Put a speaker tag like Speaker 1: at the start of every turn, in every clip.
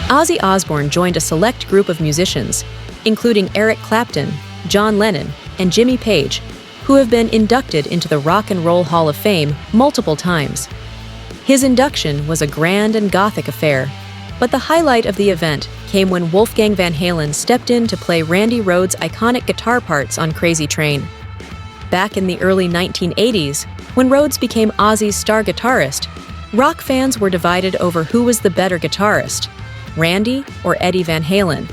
Speaker 1: Ozzy Osbourne joined a select group of musicians, including Eric Clapton, John Lennon, and Jimmy Page, who have been inducted into the Rock and Roll Hall of Fame multiple times. His induction was a grand and gothic affair, but the highlight of the event came when Wolfgang Van Halen stepped in to play Randy Rhoads' iconic guitar parts on Crazy Train. Back in the early 1980s, when Rhoads became Ozzy's star guitarist, rock fans were divided over who was the better guitarist, Randy or Eddie Van Halen.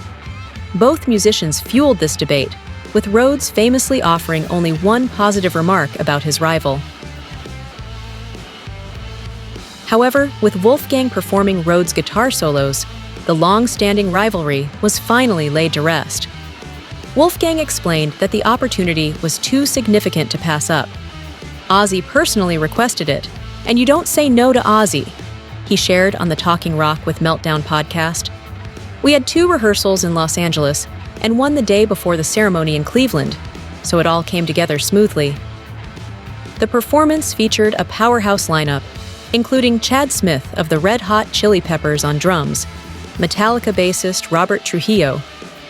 Speaker 1: Both musicians fueled this debate, with Rhoads famously offering only one positive remark about his rival. However, with Wolfgang performing Rhoads' guitar solos, the long-standing rivalry was finally laid to rest. Wolfgang explained that the opportunity was too significant to pass up. Ozzy personally requested it, and you don't say no to Ozzy, he shared on the Talking Rock with Meltdown podcast. We had 2 rehearsals in Los Angeles and one the day before the ceremony in Cleveland, so it all came together smoothly. The performance featured a powerhouse lineup, including Chad Smith of the Red Hot Chili Peppers on drums, Metallica bassist Robert Trujillo,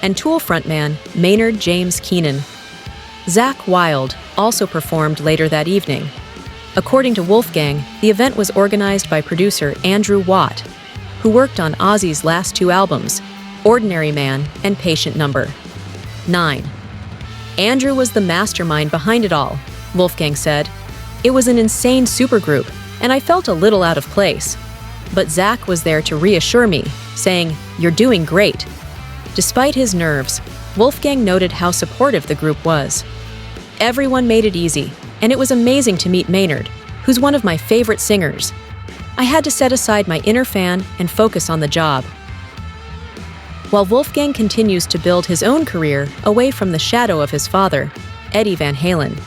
Speaker 1: and Tool frontman Maynard James Keenan. Zakk Wylde also performed later that evening. According to Wolfgang, the event was organized by producer Andrew Watt, who worked on Ozzy's last 2 albums, Ordinary Man and Patient Number 9. Andrew was the mastermind behind it all, Wolfgang said. It was an insane supergroup, and I felt a little out of place. But Zakk was there to reassure me, saying, "You're doing great." Despite his nerves, Wolfgang noted how supportive the group was. Everyone made it easy, and it was amazing to meet Maynard, who's one of my favorite singers. I had to set aside my inner fan and focus on the job. While Wolfgang continues to build his own career away from the shadow of his father, Eddie Van Halen,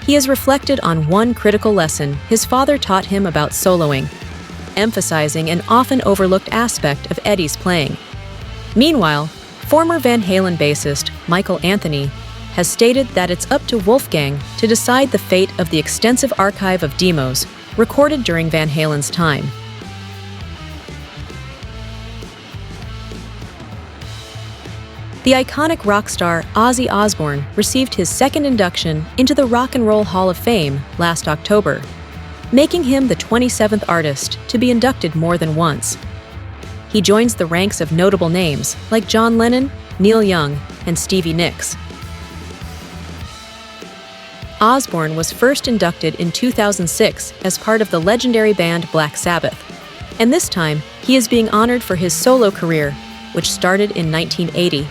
Speaker 1: he has reflected on one critical lesson his father taught him about soloing, emphasizing an often overlooked aspect of Eddie's playing. Meanwhile, former Van Halen bassist Michael Anthony has stated that it's up to Wolfgang to decide the fate of the extensive archive of demos recorded during Van Halen's time. The iconic rock star Ozzy Osbourne received his second induction into the Rock and Roll Hall of Fame last October, making him the 27th artist to be inducted more than once. He joins the ranks of notable names like John Lennon, Neil Young, and Stevie Nicks. Osbourne was first inducted in 2006 as part of the legendary band Black Sabbath, and this time he is being honored for his solo career, which started in 1980.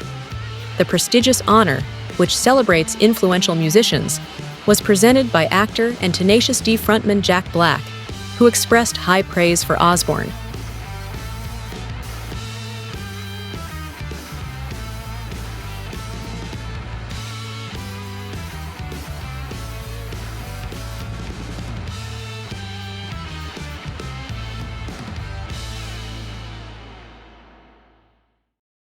Speaker 1: The prestigious honor, which celebrates influential musicians, was presented by actor and Tenacious D frontman Jack Black, who expressed high praise for Osbourne.